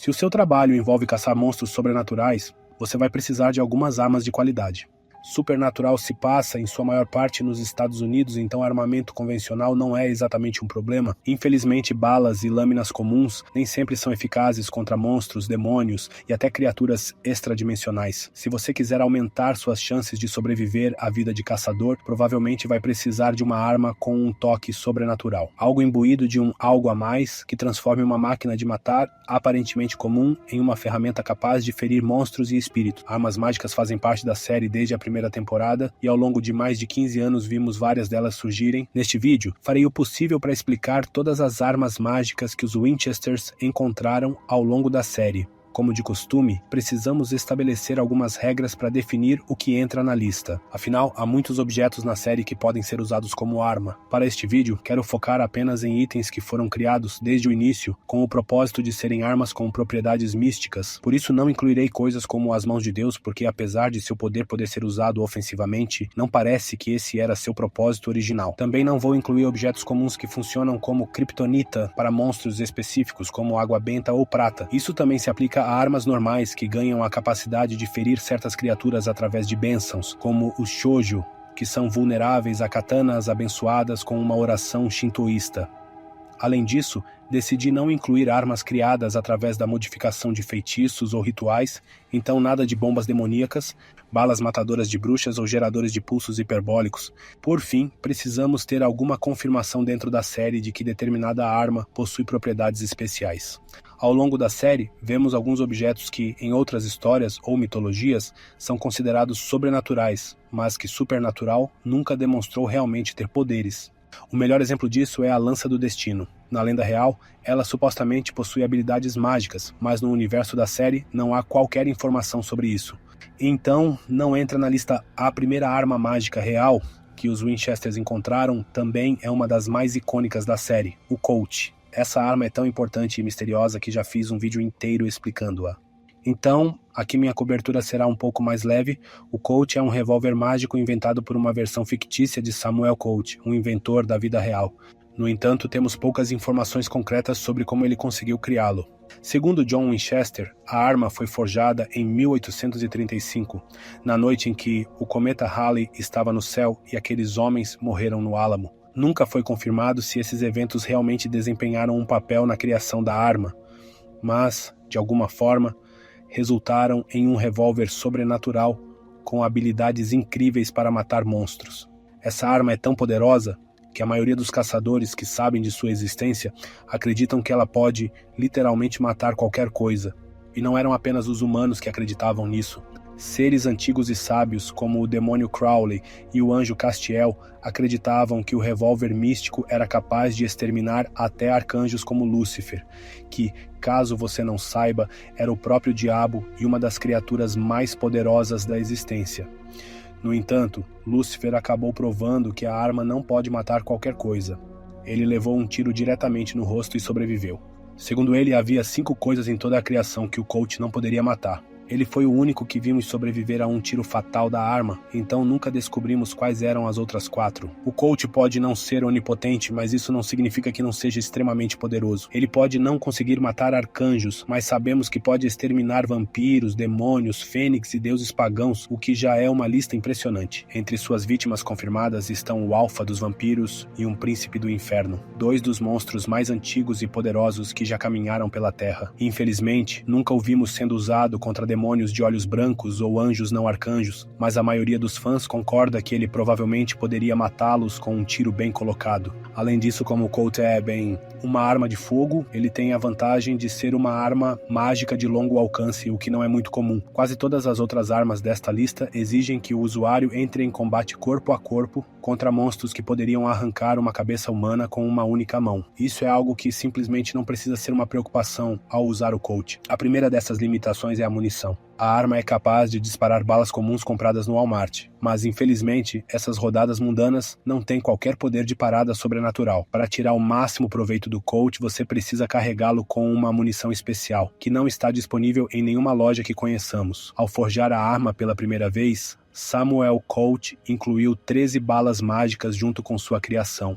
Se o seu trabalho envolve caçar monstros sobrenaturais, você vai precisar de algumas armas de qualidade. Supernatural se passa, em sua maior parte, nos Estados Unidos, então armamento convencional não é exatamente um problema. Infelizmente, balas e lâminas comuns nem sempre são eficazes contra monstros, demônios e até criaturas extradimensionais. Se você quiser aumentar suas chances de sobreviver à vida de caçador, provavelmente vai precisar de uma arma com um toque sobrenatural. Algo imbuído de um algo a mais que transforme uma máquina de matar, aparentemente comum, em uma ferramenta capaz de ferir monstros e espíritos. Armas mágicas fazem parte da série desde a primeira temporada e ao longo de mais de 15 anos vimos várias delas surgirem. Neste vídeo, farei o possível para explicar todas as armas mágicas que os Winchesters encontraram ao longo da série. Como de costume, precisamos estabelecer algumas regras para definir o que entra na lista. Afinal, há muitos objetos na série que podem ser usados como arma. Para este vídeo, quero focar apenas em itens que foram criados desde o início com o propósito de serem armas com propriedades místicas. Por isso não incluirei coisas como as mãos de Deus, porque apesar de seu poder ser usado ofensivamente, não parece que esse era seu propósito original. Também não vou incluir objetos comuns que funcionam como kryptonita para monstros específicos, como água benta ou prata. Isso também se aplica a armas normais que ganham a capacidade de ferir certas criaturas através de bênçãos, como os shoujo, que são vulneráveis a katanas abençoadas com uma oração shintoísta. Além disso, decidi não incluir armas criadas através da modificação de feitiços ou rituais, então nada de bombas demoníacas, balas matadoras de bruxas ou geradores de pulsos hiperbólicos. Por fim, precisamos ter alguma confirmação dentro da série de que determinada arma possui propriedades especiais. Ao longo da série, vemos alguns objetos que, em outras histórias ou mitologias, são considerados sobrenaturais, mas que Supernatural nunca demonstrou realmente ter poderes. O melhor exemplo disso é a Lança do Destino. Na lenda real, ela supostamente possui habilidades mágicas, mas no universo da série não há qualquer informação sobre isso. Então, não entra na lista a primeira arma mágica real que os Winchesters encontraram, também é uma das mais icônicas da série, o Colt. Essa arma é tão importante e misteriosa que já fiz um vídeo inteiro explicando-a. Então, aqui minha cobertura será um pouco mais leve. O Colt é um revólver mágico inventado por uma versão fictícia de Samuel Colt, um inventor da vida real. No entanto, temos poucas informações concretas sobre como ele conseguiu criá-lo. Segundo John Winchester, a arma foi forjada em 1835, na noite em que o cometa Halley estava no céu e aqueles homens morreram no Álamo. Nunca foi confirmado se esses eventos realmente desempenharam um papel na criação da arma, mas, de alguma forma, resultaram em um revólver sobrenatural com habilidades incríveis para matar monstros. Essa arma é tão poderosa que a maioria dos caçadores que sabem de sua existência acreditam que ela pode literalmente matar qualquer coisa. E não eram apenas os humanos que acreditavam nisso. Seres antigos e sábios, como o demônio Crowley e o anjo Castiel, acreditavam que o revólver místico era capaz de exterminar até arcanjos como Lúcifer, que, caso você não saiba, era o próprio diabo e uma das criaturas mais poderosas da existência. No entanto, Lúcifer acabou provando que a arma não pode matar qualquer coisa. Ele levou um tiro diretamente no rosto e sobreviveu. Segundo ele, havia 5 coisas em toda a criação que o Colt não poderia matar. Ele foi o único que vimos sobreviver a um tiro fatal da arma, então nunca descobrimos quais eram as outras 4. O Colt pode não ser onipotente, mas isso não significa que não seja extremamente poderoso. Ele pode não conseguir matar arcanjos, mas sabemos que pode exterminar vampiros, demônios, fênix e deuses pagãos, o que já é uma lista impressionante. Entre suas vítimas confirmadas estão o Alfa dos vampiros e um príncipe do inferno, 2 dos monstros mais antigos e poderosos que já caminharam pela Terra. Infelizmente, nunca o vimos sendo usado contra demônios de olhos brancos ou anjos não arcanjos, mas a maioria dos fãs concorda que ele provavelmente poderia matá-los com um tiro bem colocado. Além disso, como o Colt é uma arma de fogo, ele tem a vantagem de ser uma arma mágica de longo alcance, o que não é muito comum. Quase todas as outras armas desta lista exigem que o usuário entre em combate corpo a corpo contra monstros que poderiam arrancar uma cabeça humana com uma única mão. Isso é algo que simplesmente não precisa ser uma preocupação ao usar o Colt. A primeira dessas limitações é a munição. A arma é capaz de disparar balas comuns compradas no Walmart, mas infelizmente essas rodadas mundanas não têm qualquer poder de parada sobrenatural. Para tirar o máximo proveito do Colt, você precisa carregá-lo com uma munição especial, que não está disponível em nenhuma loja que conheçamos. Ao forjar a arma pela primeira vez, Samuel Colt incluiu 13 balas mágicas junto com sua criação.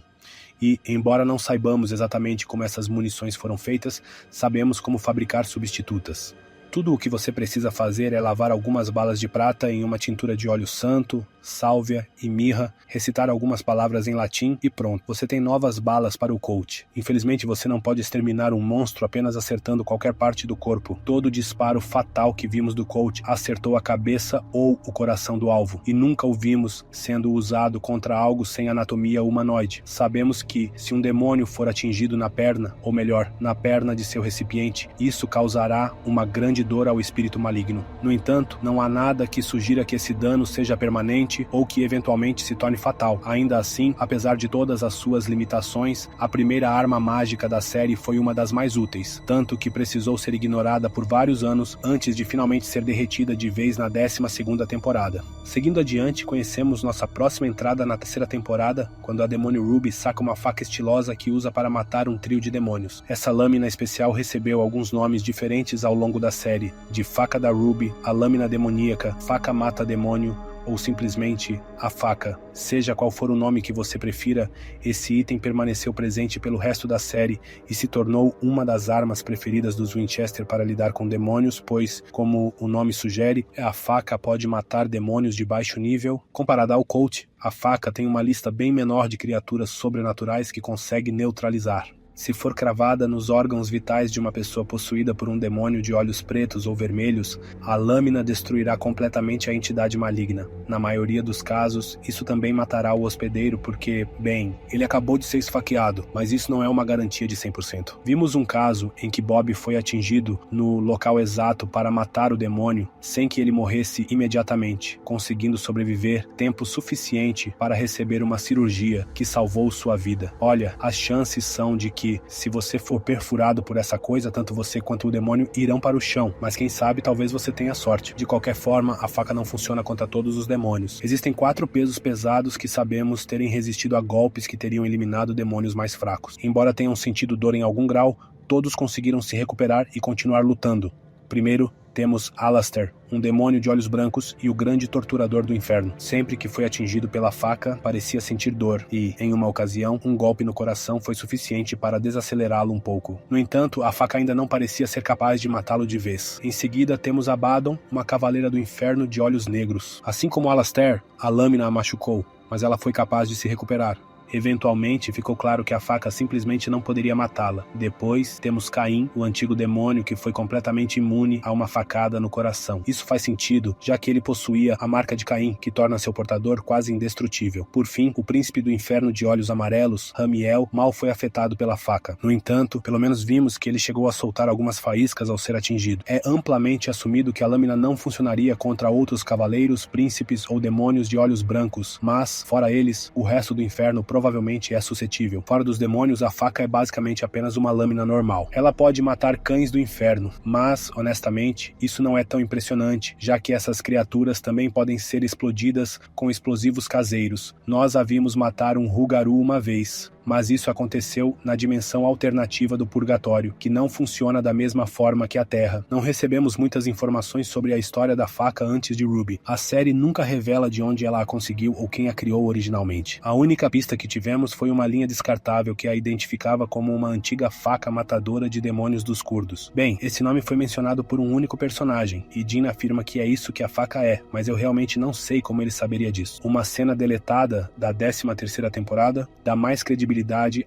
E, embora não saibamos exatamente como essas munições foram feitas, sabemos como fabricar substitutas. Tudo o que você precisa fazer é lavar algumas balas de prata em uma tintura de óleo santo, sálvia e mirra, recitar algumas palavras em latim e pronto, você tem novas balas para o Colt. Infelizmente você não pode exterminar um monstro apenas acertando qualquer parte do corpo. Todo disparo fatal que vimos do Colt acertou a cabeça ou o coração do alvo, e nunca o vimos sendo usado contra algo sem anatomia humanoide. Sabemos que, se um demônio for atingido na perna, ou melhor, na perna de seu recipiente, isso causará uma grande dor ao espírito maligno. No entanto, não há nada que sugira que esse dano seja permanente ou que eventualmente se torne fatal. Ainda assim, apesar de todas as suas limitações, a primeira arma mágica da série foi uma das mais úteis, tanto que precisou ser ignorada por vários anos antes de finalmente ser derretida de vez na 12ª temporada. Seguindo adiante, conhecemos nossa próxima entrada na 3ª temporada, quando a demônio Ruby saca uma faca estilosa que usa para matar um trio de demônios. Essa lâmina especial recebeu alguns nomes diferentes ao longo da série, de faca da Ruby, a lâmina demoníaca, faca mata demônio, ou simplesmente a faca. Seja qual for o nome que você prefira, esse item permaneceu presente pelo resto da série e se tornou uma das armas preferidas dos Winchester para lidar com demônios, pois, como o nome sugere, a faca pode matar demônios de baixo nível. Comparada ao Colt, a faca tem uma lista bem menor de criaturas sobrenaturais que consegue neutralizar. Se for cravada nos órgãos vitais de uma pessoa possuída por um demônio de olhos pretos ou vermelhos, a lâmina destruirá completamente a entidade maligna. Na maioria dos casos, isso também matará o hospedeiro porque, bem, ele acabou de ser esfaqueado, mas isso não é uma garantia de 100%. Vimos um caso em que Bob foi atingido no local exato para matar o demônio sem que ele morresse imediatamente, conseguindo sobreviver tempo suficiente para receber uma cirurgia que salvou sua vida. Olha, as chances são de que, se você for perfurado por essa coisa, tanto você quanto o demônio irão para o chão, mas quem sabe talvez você tenha sorte. De qualquer forma, a faca não funciona contra todos os demônios. Existem 4 pesos pesados que sabemos terem resistido a golpes que teriam eliminado demônios mais fracos. Embora tenham sentido dor em algum grau, todos conseguiram se recuperar e continuar lutando. Primeiro, temos Alastair, um demônio de olhos brancos e o grande torturador do inferno. Sempre que foi atingido pela faca, parecia sentir dor e, em uma ocasião, um golpe no coração foi suficiente para desacelerá-lo um pouco. No entanto, a faca ainda não parecia ser capaz de matá-lo de vez. Em seguida, temos Abaddon, uma cavaleira do inferno de olhos negros. Assim como Alastair, a lâmina a machucou, mas ela foi capaz de se recuperar. Eventualmente, ficou claro que a faca simplesmente não poderia matá-la. Depois, temos Caim, o antigo demônio que foi completamente imune a uma facada no coração. Isso faz sentido, já que ele possuía a marca de Caim, que torna seu portador quase indestrutível. Por fim, o príncipe do inferno de olhos amarelos, Ramiel, mal foi afetado pela faca. No entanto, pelo menos vimos que ele chegou a soltar algumas faíscas ao ser atingido. É amplamente assumido que a lâmina não funcionaria contra outros cavaleiros, príncipes ou demônios de olhos brancos, mas, fora eles, o resto do inferno provavelmente é suscetível. Fora dos demônios, a faca é basicamente apenas uma lâmina normal. Ela pode matar cães do inferno, mas, honestamente, isso não é tão impressionante, já que essas criaturas também podem ser explodidas com explosivos caseiros. Nós a vimos matar um Rougarou uma vez, mas isso aconteceu na dimensão alternativa do purgatório, que não funciona da mesma forma que a Terra. Não recebemos muitas informações sobre a história da faca antes de Ruby. A série nunca revela de onde ela a conseguiu ou quem a criou originalmente. A única pista que tivemos foi uma linha descartável que a identificava como uma antiga faca matadora de demônios dos curdos. Bem, esse nome foi mencionado por um único personagem, e Dean afirma que é isso que a faca é, mas eu realmente não sei como ele saberia disso. Uma cena deletada da 13ª temporada dá mais credibilidade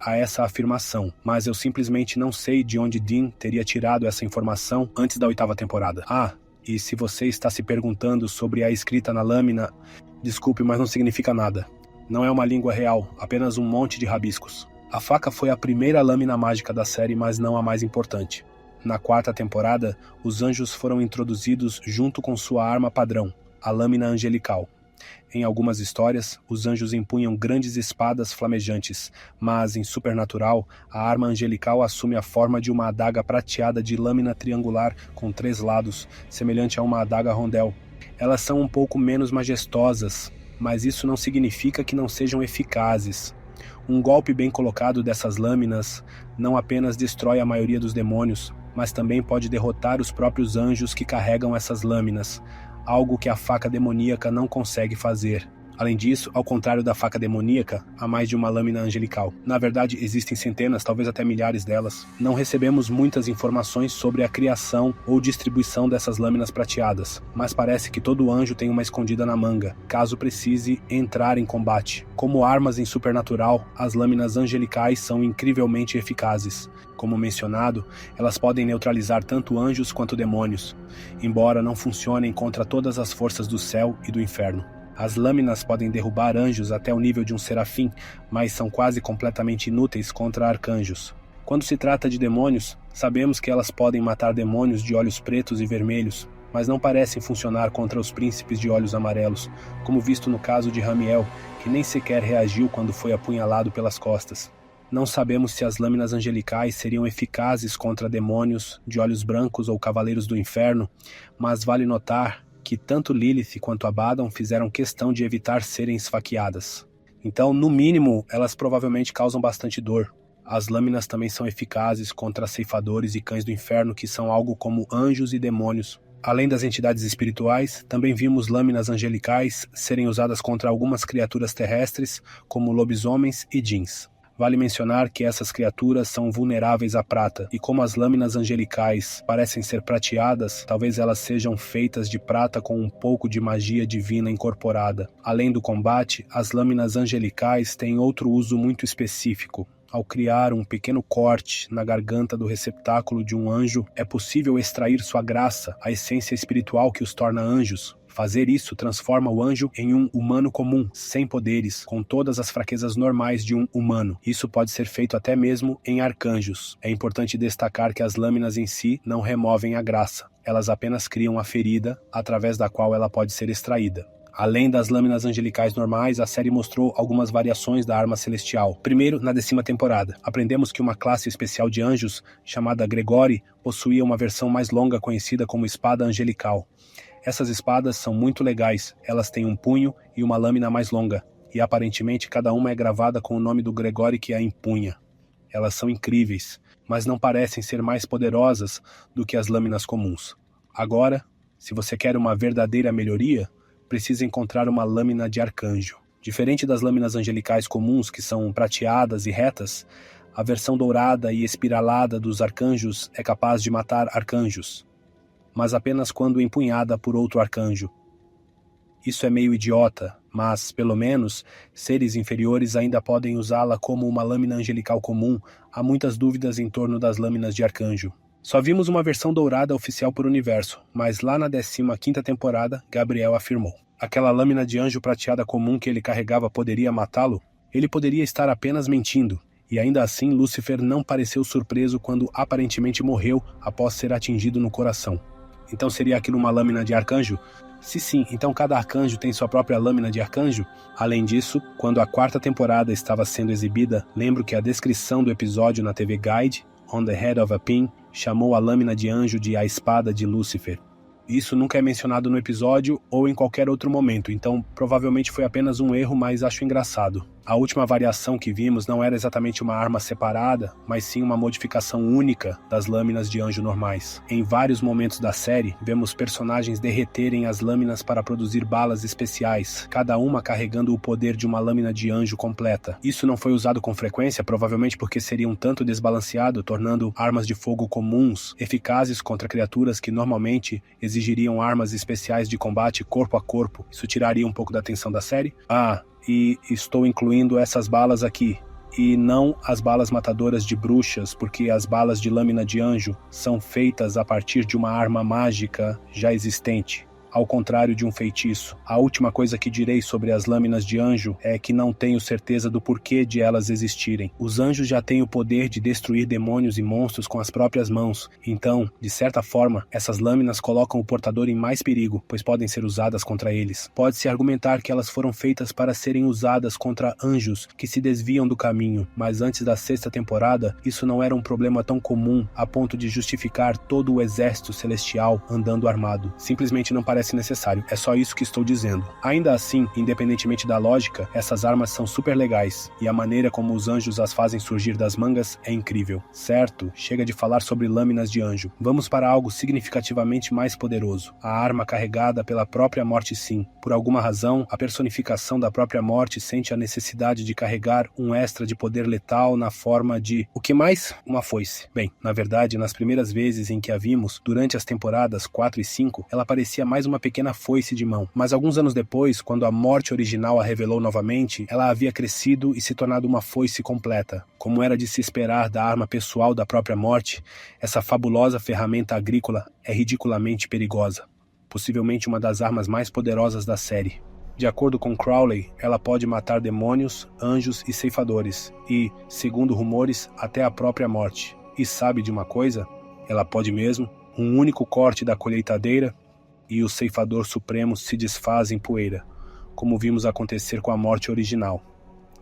a essa afirmação, mas eu simplesmente não sei de onde Dean teria tirado essa informação antes da 8ª temporada. Ah, e se você está se perguntando sobre a escrita na lâmina, desculpe, mas não significa nada. Não é uma língua real, apenas um monte de rabiscos. A faca foi a primeira lâmina mágica da série, mas não a mais importante. Na 4ª temporada, os anjos foram introduzidos junto com sua arma padrão, a lâmina angelical. Em algumas histórias, os anjos empunham grandes espadas flamejantes, mas em Supernatural, a arma angelical assume a forma de uma adaga prateada de lâmina triangular com 3 lados, semelhante a uma adaga rondel. Elas são um pouco menos majestosas, mas isso não significa que não sejam eficazes. Um golpe bem colocado dessas lâminas não apenas destrói a maioria dos demônios, mas também pode derrotar os próprios anjos que carregam essas lâminas, algo que a faca demoníaca não consegue fazer. Além disso, ao contrário da faca demoníaca, há mais de uma lâmina angelical. Na verdade, existem centenas, talvez até milhares delas. Não recebemos muitas informações sobre a criação ou distribuição dessas lâminas prateadas, mas parece que todo anjo tem uma escondida na manga, caso precise entrar em combate. Como armas em Supernatural, as lâminas angelicais são incrivelmente eficazes. Como mencionado, elas podem neutralizar tanto anjos quanto demônios, embora não funcionem contra todas as forças do céu e do inferno. As lâminas podem derrubar anjos até o nível de um serafim, mas são quase completamente inúteis contra arcanjos. Quando se trata de demônios, sabemos que elas podem matar demônios de olhos pretos e vermelhos, mas não parecem funcionar contra os príncipes de olhos amarelos, como visto no caso de Ramiel, que nem sequer reagiu quando foi apunhalado pelas costas. Não sabemos se as lâminas angelicais seriam eficazes contra demônios de olhos brancos ou cavaleiros do inferno, mas vale notar que tanto Lilith quanto Abaddon fizeram questão de evitar serem esfaqueadas. Então, no mínimo, elas provavelmente causam bastante dor. As lâminas também são eficazes contra ceifadores e cães do inferno, que são algo como anjos e demônios. Além das entidades espirituais, também vimos lâminas angelicais serem usadas contra algumas criaturas terrestres, como lobisomens e djinns. Vale mencionar que essas criaturas são vulneráveis à prata, e como as lâminas angelicais parecem ser prateadas, talvez elas sejam feitas de prata com um pouco de magia divina incorporada. Além do combate, as lâminas angelicais têm outro uso muito específico. Ao criar um pequeno corte na garganta do receptáculo de um anjo, é possível extrair sua graça, a essência espiritual que os torna anjos. Fazer isso transforma o anjo em um humano comum, sem poderes, com todas as fraquezas normais de um humano. Isso pode ser feito até mesmo em arcanjos. É importante destacar que as lâminas em si não removem a graça. Elas apenas criam a ferida, através da qual ela pode ser extraída. Além das lâminas angelicais normais, a série mostrou algumas variações da arma celestial. Primeiro, na 10ª temporada, aprendemos que uma classe especial de anjos, chamada Gregory, possuía uma versão mais longa conhecida como espada angelical. Essas espadas são muito legais, elas têm um punho e uma lâmina mais longa, e aparentemente cada uma é gravada com o nome do Gregory que a empunha. Elas são incríveis, mas não parecem ser mais poderosas do que as lâminas comuns. Agora, se você quer uma verdadeira melhoria, precisa encontrar uma lâmina de arcanjo. Diferente das lâminas angelicais comuns, que são prateadas e retas, a versão dourada e espiralada dos arcanjos é capaz de matar arcanjos, mas apenas quando empunhada por outro arcanjo. Isso é meio idiota, mas, pelo menos, seres inferiores ainda podem usá-la como uma lâmina angelical comum. Há muitas dúvidas em torno das lâminas de arcanjo. Só vimos uma versão dourada oficial por universo, mas lá na 15ª temporada, Gabriel afirmou: aquela lâmina de anjo prateada comum que ele carregava poderia matá-lo? Ele poderia estar apenas mentindo. E ainda assim, Lúcifer não pareceu surpreso quando aparentemente morreu após ser atingido no coração. Então seria aquilo uma lâmina de arcanjo? Se sim, então cada arcanjo tem sua própria lâmina de arcanjo? Além disso, quando a 4ª temporada estava sendo exibida, lembro que a descrição do episódio na TV Guide, On the Head of a Pin, chamou a lâmina de anjo de a espada de Lúcifer. Isso nunca é mencionado no episódio ou em qualquer outro momento, então provavelmente foi apenas um erro, mas acho engraçado. A última variação que vimos não era exatamente uma arma separada, mas sim uma modificação única das lâminas de anjo normais. Em vários momentos da série, vemos personagens derreterem as lâminas para produzir balas especiais, cada uma carregando o poder de uma lâmina de anjo completa. Isso não foi usado com frequência, provavelmente porque seria um tanto desbalanceado, tornando armas de fogo comuns eficazes contra criaturas que normalmente exigiriam armas especiais de combate corpo a corpo. Isso tiraria um pouco da atenção da série? E estou incluindo essas balas aqui, e não as balas matadoras de bruxas, porque as balas de lâmina de anjo são feitas a partir de uma arma mágica já existente, ao contrário de um feitiço. A última coisa que direi sobre as lâminas de anjo é que não tenho certeza do porquê de elas existirem. Os anjos já têm o poder de destruir demônios e monstros com as próprias mãos, então, de certa forma, essas lâminas colocam o portador em mais perigo, pois podem ser usadas contra eles. Pode-se argumentar que elas foram feitas para serem usadas contra anjos que se desviam do caminho, mas antes da 6ª temporada, isso não era um problema tão comum a ponto de justificar todo o exército celestial andando armado. Simplesmente não parece parece necessário. É só isso que estou dizendo. Ainda assim, independentemente da lógica, essas armas são super legais, e a maneira como os anjos as fazem surgir das mangas é incrível. Certo, chega de falar sobre lâminas de anjo. Vamos para algo significativamente mais poderoso. A arma carregada pela própria morte, sim. Por alguma razão, a personificação da própria morte sente a necessidade de carregar um extra de poder letal na forma de... o que mais? Uma foice. Bem, na verdade, nas primeiras vezes em que a vimos, durante as temporadas 4 e 5, ela parecia mais uma pequena foice de mão. Mas alguns anos depois, quando a morte original a revelou novamente, ela havia crescido e se tornado uma foice completa. Como era de se esperar da arma pessoal da própria morte, essa fabulosa ferramenta agrícola é ridiculamente perigosa. Possivelmente uma das armas mais poderosas da série. De acordo com Crowley, ela pode matar demônios, anjos e ceifadores, e, segundo rumores, até a própria morte. E sabe de uma coisa? Ela pode mesmo. Um único corte da colheitadeira e o ceifador supremo se desfaz em poeira, como vimos acontecer com a morte original.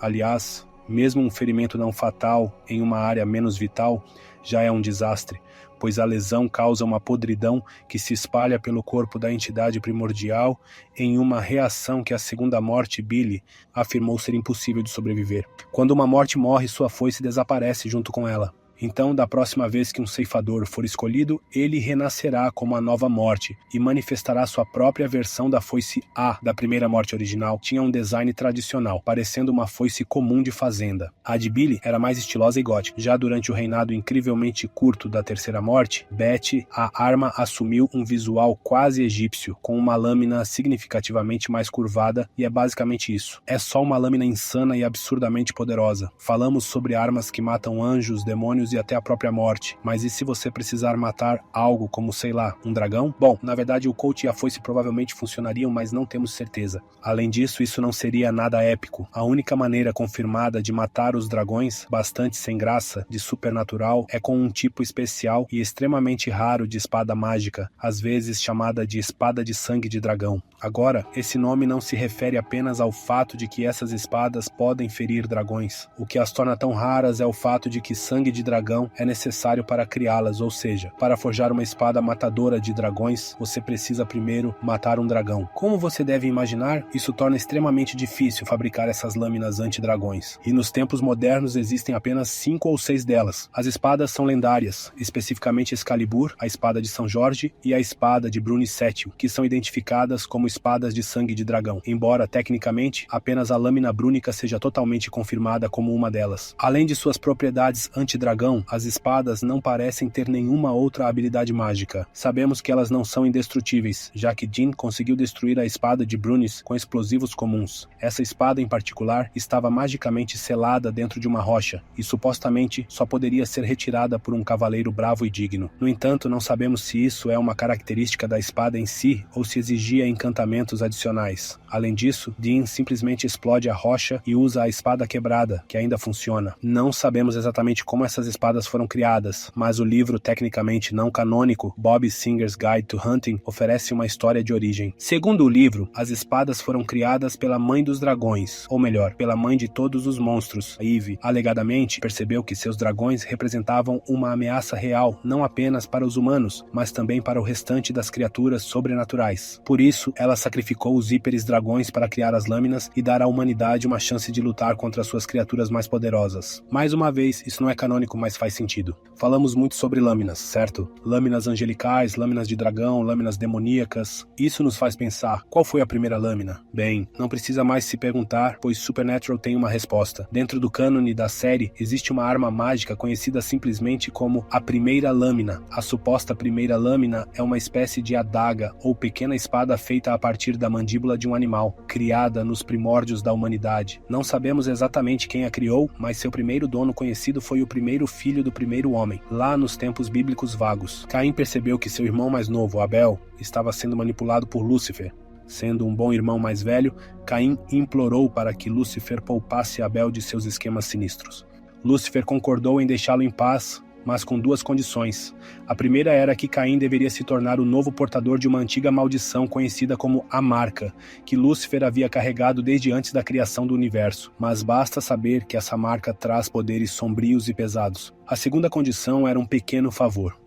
Aliás, mesmo um ferimento não fatal em uma área menos vital já é um desastre, pois a lesão causa uma podridão que se espalha pelo corpo da entidade primordial em uma reação que a segunda morte, Billy, afirmou ser impossível de sobreviver. Quando uma morte morre, sua foice desaparece junto com ela. Então, da próxima vez que um ceifador for escolhido, ele renascerá como a nova morte e manifestará sua própria versão da foice A da primeira morte original. Tinha um design tradicional, parecendo uma foice comum de fazenda. A de Billy era mais estilosa e gótica. Já durante o reinado incrivelmente curto da terceira morte, Beth, a arma assumiu um visual quase egípcio, com uma lâmina significativamente mais curvada, e é basicamente isso. É só uma lâmina insana e absurdamente poderosa. Falamos sobre armas que matam anjos, demônios e até a própria morte. Mas e se você precisar matar algo como, sei lá, um dragão? Bom, na verdade o Colt e a foice provavelmente funcionariam, mas não temos certeza. Além disso, isso não seria nada épico. A única maneira confirmada de matar os dragões, bastante sem graça, de supernatural, é com um tipo especial e extremamente raro de espada mágica, às vezes chamada de espada de sangue de dragão. Agora, esse nome não se refere apenas ao fato de que essas espadas podem ferir dragões. O que as torna tão raras é o fato de que sangue de dragão é necessário para criá-las, ou seja, para forjar uma espada matadora de dragões, você precisa primeiro matar um dragão. Como você deve imaginar, isso torna extremamente difícil fabricar essas lâminas anti-dragões. E nos tempos modernos existem apenas 5 ou 6 delas. As espadas são lendárias, especificamente Excalibur, a espada de São Jorge, e a espada de Bruni Sétio, que são identificadas como espadas de sangue de dragão, embora, tecnicamente, apenas a lâmina brúnica seja totalmente confirmada como uma delas. Além de suas propriedades anti-dragão, as espadas não parecem ter nenhuma outra habilidade mágica. Sabemos que elas não são indestrutíveis, já que Jean conseguiu destruir a espada de Brunis com explosivos comuns. Essa espada, em particular, estava magicamente selada dentro de uma rocha, e supostamente só poderia ser retirada por um cavaleiro bravo e digno. No entanto, não sabemos se isso é uma característica da espada em si, ou se exigia encantamentos adicionais. Além disso, Jean simplesmente explode a rocha e usa a espada quebrada, que ainda funciona. Não sabemos exatamente como essas espadas foram criadas, mas o livro tecnicamente não canônico, Bob Singer's Guide to Hunting, oferece uma história de origem. Segundo o livro, as espadas foram criadas pela mãe dos dragões, ou melhor, pela mãe de todos os monstros. Eve, alegadamente, percebeu que seus dragões representavam uma ameaça real, não apenas para os humanos, mas também para o restante das criaturas sobrenaturais. Por isso, ela sacrificou os hiperes dragões para criar as lâminas e dar à humanidade uma chance de lutar contra suas criaturas mais poderosas. Mais uma vez, isso não é canônico, mas faz sentido. Falamos muito sobre lâminas, certo? Lâminas angelicais, lâminas de dragão, lâminas demoníacas. Isso nos faz pensar, qual foi a primeira lâmina? Bem, não precisa mais se perguntar, pois Supernatural tem uma resposta. Dentro do cânone da série, existe uma arma mágica conhecida simplesmente como a primeira lâmina. A suposta primeira lâmina é uma espécie de adaga ou pequena espada feita a partir da mandíbula de um animal, criada nos primórdios da humanidade. Não sabemos exatamente quem a criou, mas seu primeiro dono conhecido foi o primeiro filho do primeiro homem, lá nos tempos bíblicos vagos. Caim percebeu que seu irmão mais novo, Abel, estava sendo manipulado por Lúcifer. Sendo um bom irmão mais velho, Caim implorou para que Lúcifer poupasse Abel de seus esquemas sinistros. Lúcifer concordou em deixá-lo em paz, mas com 2 condições. A primeira era que Caim deveria se tornar o novo portador de uma antiga maldição conhecida como a Marca, que Lúcifer havia carregado desde antes da criação do universo, mas basta saber que essa marca traz poderes sombrios e pesados. A segunda condição era um pequeno favor.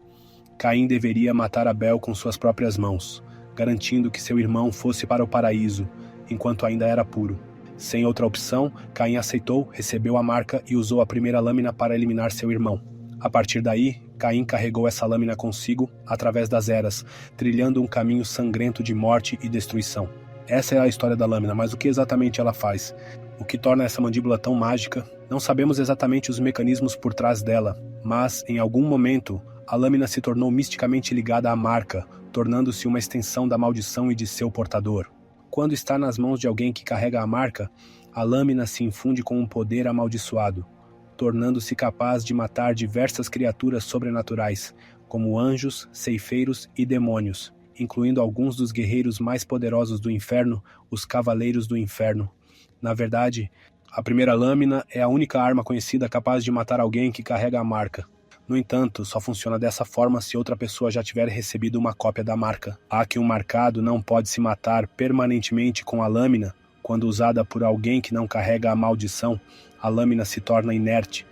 Caim deveria matar Abel com suas próprias mãos. garantindo que seu irmão fosse para o paraíso, enquanto ainda era puro. Sem outra opção, Caim aceitou, recebeu a marca e usou a primeira lâmina para eliminar seu irmão. A partir daí, Caim carregou essa lâmina consigo através das eras, trilhando um caminho sangrento de morte e destruição. Essa é a história da lâmina, mas o que exatamente ela faz? O que torna essa mandíbula tão mágica? Não sabemos exatamente os mecanismos por trás dela, mas, em algum momento, a lâmina se tornou misticamente ligada à marca, tornando-se uma extensão da maldição e de seu portador. Quando está nas mãos de alguém que carrega a marca, a lâmina se infunde com um poder amaldiçoado, tornando-se capaz de matar diversas criaturas sobrenaturais, como anjos, ceifeiros e demônios, incluindo alguns dos guerreiros mais poderosos do inferno, os Cavaleiros do Inferno. Na verdade, a primeira lâmina é a única arma conhecida capaz de matar alguém que carrega a marca. No entanto, só funciona dessa forma se outra pessoa já tiver recebido uma cópia da marca. Há que um marcado não pode se matar permanentemente com a lâmina. Quando usada por alguém que não carrega a maldição, a lâmina se torna inerte.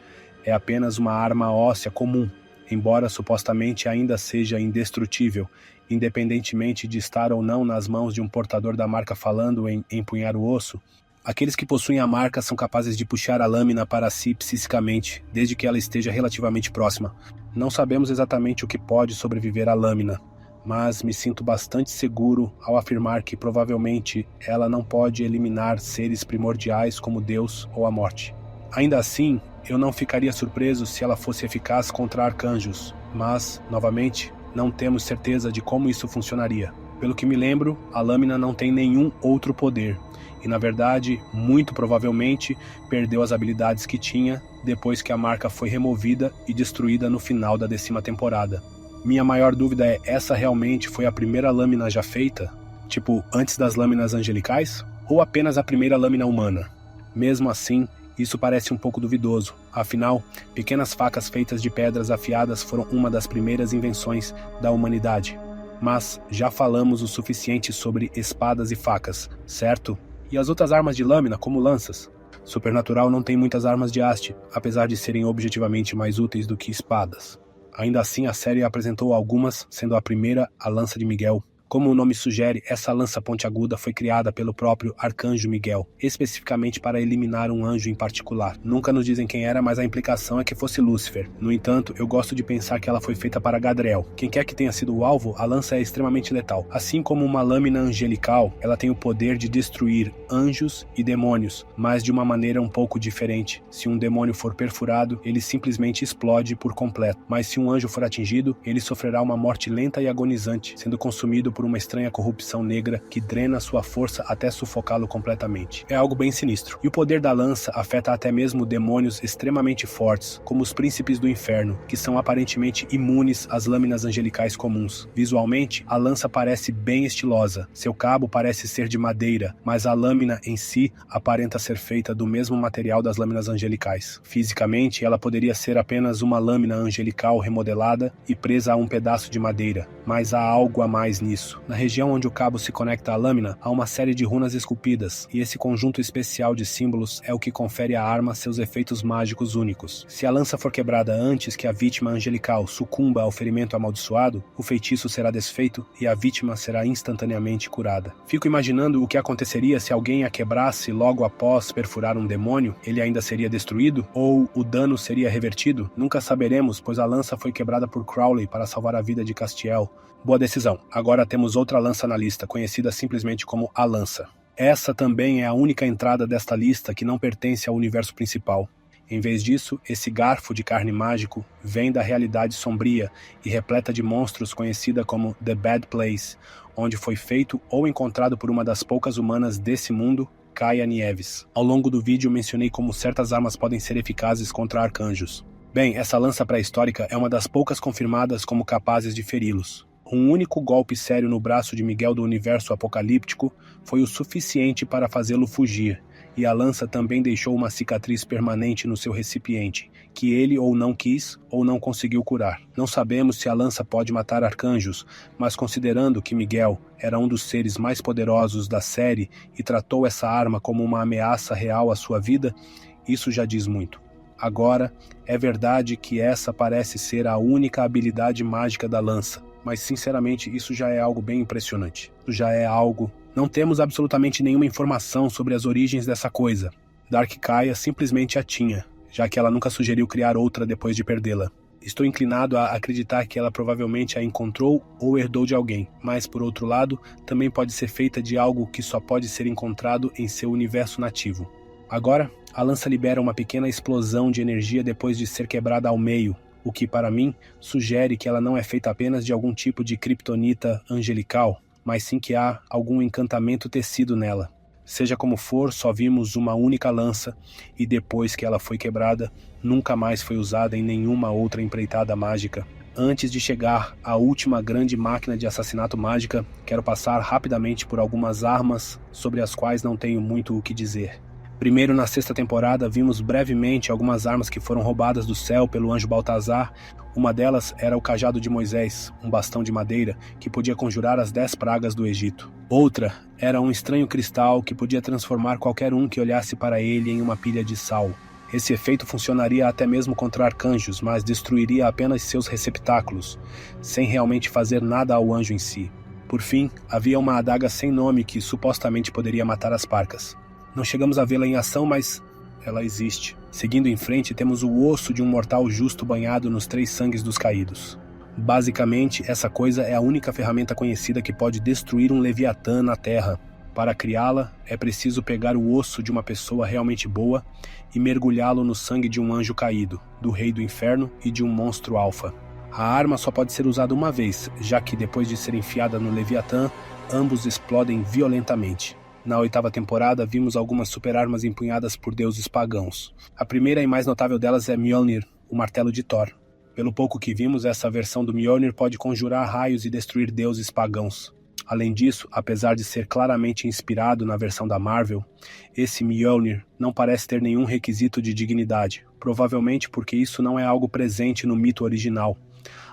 É apenas uma arma óssea comum, embora supostamente ainda seja indestrutível, independentemente de estar ou não nas mãos de um portador da marca falando em empunhar o osso. Aqueles que possuem a marca são capazes de puxar a lâmina para si psiquicamente, desde que ela esteja relativamente próxima. Não sabemos exatamente o que pode sobreviver à lâmina, mas me sinto bastante seguro ao afirmar que provavelmente ela não pode eliminar seres primordiais como Deus ou a morte. Ainda assim, eu não ficaria surpreso se ela fosse eficaz contra arcanjos, mas, novamente, não temos certeza de como isso funcionaria. Pelo que me lembro, a lâmina não tem nenhum outro poder, e na verdade, muito provavelmente, perdeu as habilidades que tinha depois que a marca foi removida e destruída no final da 10ª temporada. Minha maior dúvida é, essa realmente foi a primeira lâmina já feita? Tipo, antes das lâminas angelicais? Ou apenas a primeira lâmina humana? Mesmo assim, isso parece um pouco duvidoso. Afinal, pequenas facas feitas de pedras afiadas foram uma das primeiras invenções da humanidade. Mas já falamos o suficiente sobre espadas e facas, certo? E as outras armas de lâmina, como lanças? Supernatural não tem muitas armas de haste, apesar de serem objetivamente mais úteis do que espadas. Ainda assim, a série apresentou algumas, sendo a primeira a lança de Miguel. Como o nome sugere, essa lança pontiaguda foi criada pelo próprio Arcanjo Miguel, especificamente para eliminar um anjo em particular. Nunca nos dizem quem era, mas a implicação é que fosse Lúcifer. No entanto, eu gosto de pensar que ela foi feita para Gadriel. Quem quer que tenha sido o alvo, a lança é extremamente letal. Assim como uma lâmina angelical, ela tem o poder de destruir anjos e demônios, mas de uma maneira um pouco diferente. Se um demônio for perfurado, ele simplesmente explode por completo. Mas se um anjo for atingido, ele sofrerá uma morte lenta e agonizante, sendo consumido por uma estranha corrupção negra que drena sua força até sufocá-lo completamente. É algo bem sinistro. E o poder da lança afeta até mesmo demônios extremamente fortes, como os príncipes do inferno, que são aparentemente imunes às lâminas angelicais comuns. Visualmente, a lança parece bem estilosa. Seu cabo parece ser de madeira, mas a lâmina em si aparenta ser feita do mesmo material das lâminas angelicais. Fisicamente, ela poderia ser apenas uma lâmina angelical remodelada e presa a um pedaço de madeira, mas há algo a mais nisso. Na região onde o cabo se conecta à lâmina, há uma série de runas esculpidas, e esse conjunto especial de símbolos é o que confere à arma seus efeitos mágicos únicos. Se a lança for quebrada antes que a vítima angelical sucumba ao ferimento amaldiçoado, o feitiço será desfeito e a vítima será instantaneamente curada. Fico imaginando o que aconteceria se alguém a quebrasse logo após perfurar um demônio. Ele ainda seria destruído? Ou o dano seria revertido? Nunca saberemos, pois a lança foi quebrada por Crowley para salvar a vida de Castiel. Boa decisão. Agora temos outra lança na lista, conhecida simplesmente como a lança. Essa também é a única entrada desta lista que não pertence ao universo principal. Em vez disso, esse garfo de carne mágico vem da realidade sombria e repleta de monstros conhecida como The Bad Place, onde foi feito ou encontrado por uma das poucas humanas desse mundo, Kaia Nieves. Ao longo do vídeo mencionei como certas armas podem ser eficazes contra arcanjos. Bem, essa lança pré-histórica é uma das poucas confirmadas como capazes de feri-los. Um único golpe sério no braço de Miguel do universo apocalíptico foi o suficiente para fazê-lo fugir, e a lança também deixou uma cicatriz permanente no seu recipiente, que ele ou não quis ou não conseguiu curar. Não sabemos se a lança pode matar arcanjos, mas considerando que Miguel era um dos seres mais poderosos da série e tratou essa arma como uma ameaça real à sua vida, isso já diz muito. Agora, é verdade que essa parece ser a única habilidade mágica da lança. mas sinceramente isso já é algo bem impressionante. Isso já é algo... Não temos absolutamente nenhuma informação sobre as origens dessa coisa. Dark Kaya simplesmente a tinha, já que ela nunca sugeriu criar outra depois de perdê-la. Estou inclinado a acreditar que ela provavelmente a encontrou ou herdou de alguém, mas por outro lado, também pode ser feita de algo que só pode ser encontrado em seu universo nativo. Agora, a lança libera uma pequena explosão de energia depois de ser quebrada ao meio, o que para mim sugere que ela não é feita apenas de algum tipo de kryptonita angelical, mas sim que há algum encantamento tecido nela. Seja como for, só vimos uma única lança e depois que ela foi quebrada, nunca mais foi usada em nenhuma outra empreitada mágica. Antes de chegar à última grande máquina de assassinato mágica, quero passar rapidamente por algumas armas sobre as quais não tenho muito o que dizer. Primeiro, na sexta temporada, vimos brevemente algumas armas que foram roubadas do céu pelo anjo Baltazar. Uma delas era o cajado de Moisés, um bastão de madeira que podia conjurar as 10 pragas do Egito. Outra era um estranho cristal que podia transformar qualquer um que olhasse para ele em uma pilha de sal. Esse efeito funcionaria até mesmo contra arcanjos, mas destruiria apenas seus receptáculos, sem realmente fazer nada ao anjo em si. Por fim, havia uma adaga sem nome que supostamente poderia matar as parcas. Não chegamos a vê-la em ação, mas ela existe. Seguindo em frente, temos o osso de um mortal justo banhado nos 3 sangues dos caídos. Basicamente, essa coisa é a única ferramenta conhecida que pode destruir um Leviatã na Terra. Para criá-la, é preciso pegar o osso de uma pessoa realmente boa e mergulhá-lo no sangue de um anjo caído, do rei do inferno e de um monstro alfa. A arma só pode ser usada uma vez, já que depois de ser enfiada no Leviatã, ambos explodem violentamente. Na 8ª temporada, vimos algumas super-armas empunhadas por deuses pagãos. A primeira e mais notável delas é Mjolnir, o martelo de Thor. Pelo pouco que vimos, essa versão do Mjolnir pode conjurar raios e destruir deuses pagãos. Além disso, apesar de ser claramente inspirado na versão da Marvel, esse Mjolnir não parece ter nenhum requisito de dignidade, provavelmente porque isso não é algo presente no mito original.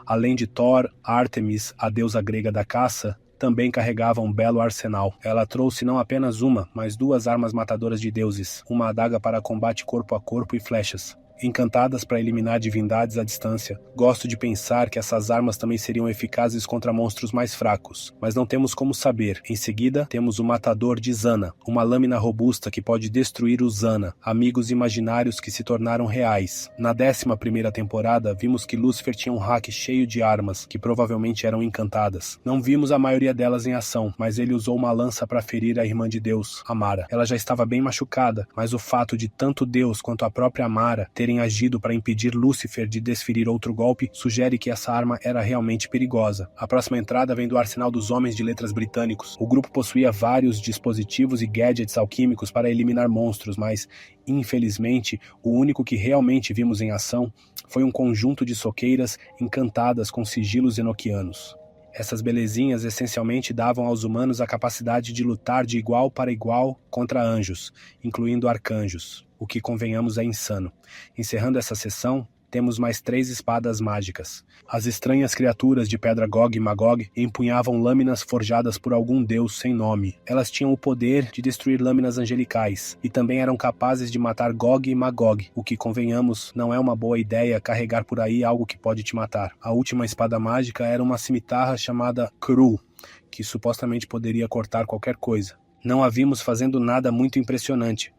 Além de Thor, Ártemis, a deusa grega da caça, também carregava um belo arsenal. Ela trouxe não apenas uma, mas 2 armas matadoras de deuses, uma adaga para combate corpo a corpo e flechas, encantadas para eliminar divindades à distância. Gosto de pensar que essas armas também seriam eficazes contra monstros mais fracos, mas não temos como saber. Em seguida, temos o matador de Zana, uma lâmina robusta que pode destruir os Zana, amigos imaginários que se tornaram reais. Na 11ª temporada, vimos que Lúcifer tinha um rack cheio de armas, que provavelmente eram encantadas. Não vimos a maioria delas em ação, mas ele usou uma lança para ferir a irmã de Deus, Amara. Ela já estava bem machucada, mas o fato de tanto Deus quanto a própria Amara terem agido para impedir Lúcifer de desferir outro golpe sugere que essa arma era realmente perigosa. A próxima entrada vem do arsenal dos Homens de Letras britânicos. O grupo possuía vários dispositivos e gadgets alquímicos para eliminar monstros, mas, infelizmente, o único que realmente vimos em ação foi um conjunto de soqueiras encantadas com sigilos enoquianos. Essas belezinhas essencialmente davam aos humanos a capacidade de lutar de igual para igual contra anjos, incluindo arcanjos, o que, convenhamos, é insano. Encerrando essa sessão, temos mais 3 espadas mágicas. As estranhas criaturas de pedra Gog e Magog empunhavam lâminas forjadas por algum deus sem nome. Elas tinham o poder de destruir lâminas angelicais, e também eram capazes de matar Gog e Magog, o que, convenhamos, não é uma boa ideia carregar por aí algo que pode te matar. A última espada mágica era uma cimitarra chamada Kru, que supostamente poderia cortar qualquer coisa. Não a vimos fazendo nada muito impressionante,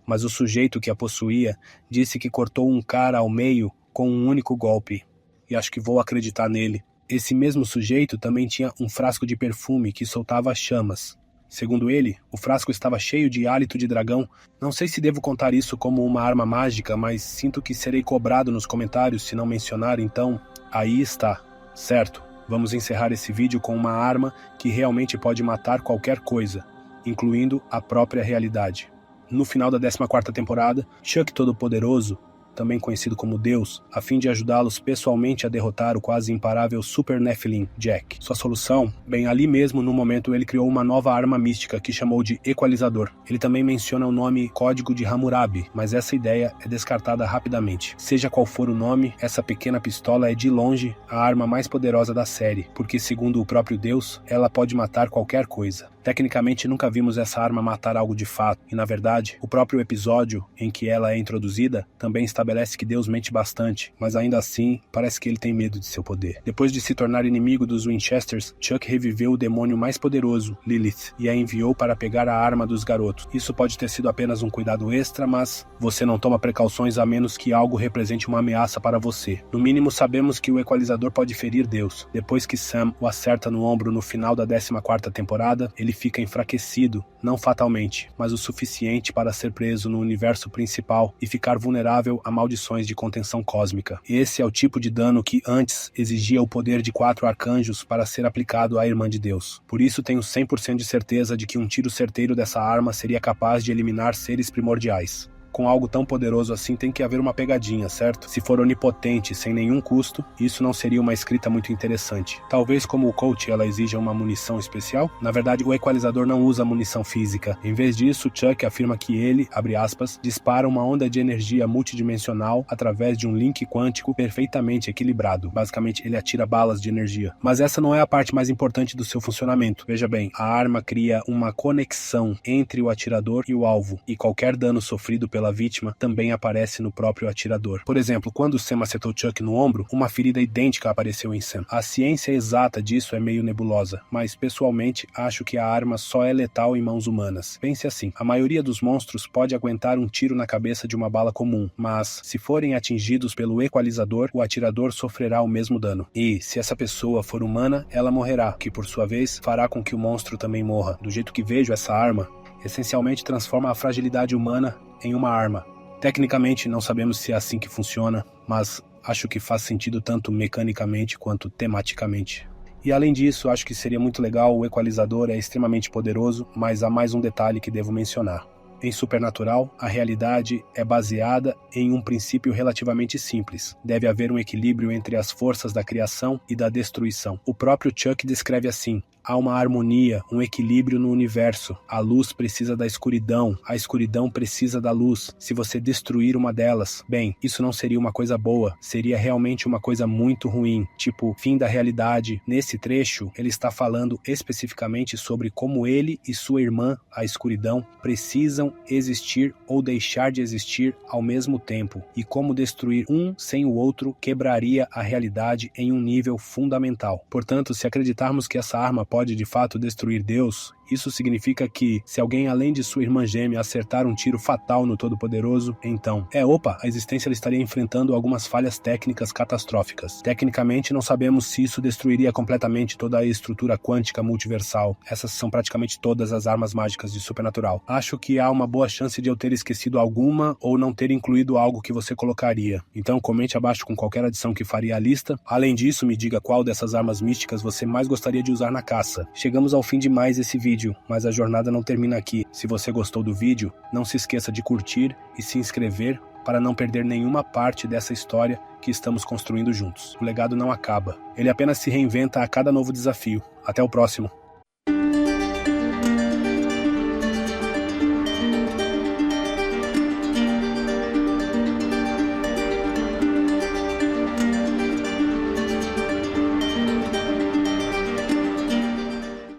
mas o sujeito que a possuía disse que cortou um cara ao meio com um único golpe, e acho que vou acreditar nele. Esse mesmo sujeito também tinha um frasco de perfume que soltava chamas. Segundo ele, o frasco estava cheio de hálito de dragão. Não sei se devo contar isso como uma arma mágica, mas sinto que serei cobrado nos comentários se não mencionar, então aí está. Certo, vamos encerrar esse vídeo com uma arma que realmente pode matar qualquer coisa, incluindo a própria realidade. No final da 14ª temporada, Chuck Todo-Poderoso, também conhecido como Deus, a fim de ajudá-los pessoalmente a derrotar o quase imparável Super Nephilim, Jack. Sua solução? Bem, ali mesmo, no momento, ele criou uma nova arma mística que chamou de Equalizador. Ele também menciona o nome Código de Hammurabi, mas essa ideia é descartada rapidamente. Seja qual for o nome, essa pequena pistola é de longe a arma mais poderosa da série, porque, segundo o próprio Deus, ela pode matar qualquer coisa. Tecnicamente, nunca vimos essa arma matar algo de fato, e na verdade, o próprio episódio em que ela é introduzida também estabelece que Deus mente bastante, mas ainda assim, parece que ele tem medo de seu poder. Depois de se tornar inimigo dos Winchesters, Chuck reviveu o demônio mais poderoso, Lilith, e a enviou para pegar a arma dos garotos. Isso pode ter sido apenas um cuidado extra, mas você não toma precauções a menos que algo represente uma ameaça para você. No mínimo, sabemos que o equalizador pode ferir Deus. Depois que Sam o acerta no ombro no final da 14ª temporada, ele fica enfraquecido, não fatalmente, mas o suficiente para ser preso no universo principal e ficar vulnerável a maldições de contenção cósmica. Esse é o tipo de dano que antes exigia o poder de 4 arcanjos para ser aplicado à Irmã de Deus. Por isso tenho 100% de certeza de que um tiro certeiro dessa arma seria capaz de eliminar seres primordiais. Com algo tão poderoso assim tem que haver uma pegadinha, certo? Se for onipotente, sem nenhum custo, isso não seria uma escrita muito interessante. Talvez como o coach ela exija uma munição especial? Na verdade, o equalizador não usa munição física. Em vez disso, Chuck afirma que ele, abre aspas, dispara uma onda de energia multidimensional através de um link quântico perfeitamente equilibrado. Basicamente, ele atira balas de energia. Mas essa não é a parte mais importante do seu funcionamento. Veja bem, a arma cria uma conexão entre o atirador e o alvo, e qualquer dano sofrido pela vítima também aparece no próprio atirador. Por exemplo, quando Sam acertou Chuck no ombro, uma ferida idêntica apareceu em Sam. A ciência exata disso é meio nebulosa, mas pessoalmente acho que a arma só é letal em mãos humanas. Pense assim, a maioria dos monstros pode aguentar um tiro na cabeça de uma bala comum, mas se forem atingidos pelo equalizador, o atirador sofrerá o mesmo dano. E, se essa pessoa for humana, ela morrerá, que por sua vez fará com que o monstro também morra. Do jeito que vejo essa arma, essencialmente transforma a fragilidade humana em uma arma. Tecnicamente não sabemos se é assim que funciona, mas acho que faz sentido tanto mecanicamente quanto tematicamente. E além disso, acho que seria muito legal, o equalizador é extremamente poderoso, mas há mais um detalhe que devo mencionar. Em Supernatural, a realidade é baseada em um princípio relativamente simples. Deve haver um equilíbrio entre as forças da criação e da destruição. O próprio Chuck descreve assim: há uma harmonia, um equilíbrio no universo. A luz precisa da escuridão, a escuridão precisa da luz. Se você destruir uma delas, bem, isso não seria uma coisa boa, seria realmente uma coisa muito ruim, tipo, fim da realidade. Nesse trecho, ele está falando especificamente sobre como ele e sua irmã, a escuridão, precisam existir ou deixar de existir ao mesmo tempo, e como destruir um sem o outro quebraria a realidade em um nível fundamental. Portanto, se acreditarmos que essa arma pode de fato destruir Deus, isso significa que, se alguém além de sua irmã gêmea acertar um tiro fatal no Todo-Poderoso, então, a existência estaria enfrentando algumas falhas técnicas catastróficas. Tecnicamente, não sabemos se isso destruiria completamente toda a estrutura quântica multiversal. Essas são praticamente todas as armas mágicas de Supernatural. Acho que há uma boa chance de eu ter esquecido alguma ou não ter incluído algo que você colocaria. Então, comente abaixo com qualquer adição que faria à lista. Além disso, me diga qual dessas armas místicas você mais gostaria de usar na caça. Chegamos ao fim de mais esse vídeo, mas a jornada não termina aqui. Se você gostou do vídeo, não se esqueça de curtir e se inscrever para não perder nenhuma parte dessa história que estamos construindo juntos. O legado não acaba, ele apenas se reinventa a cada novo desafio. Até o próximo!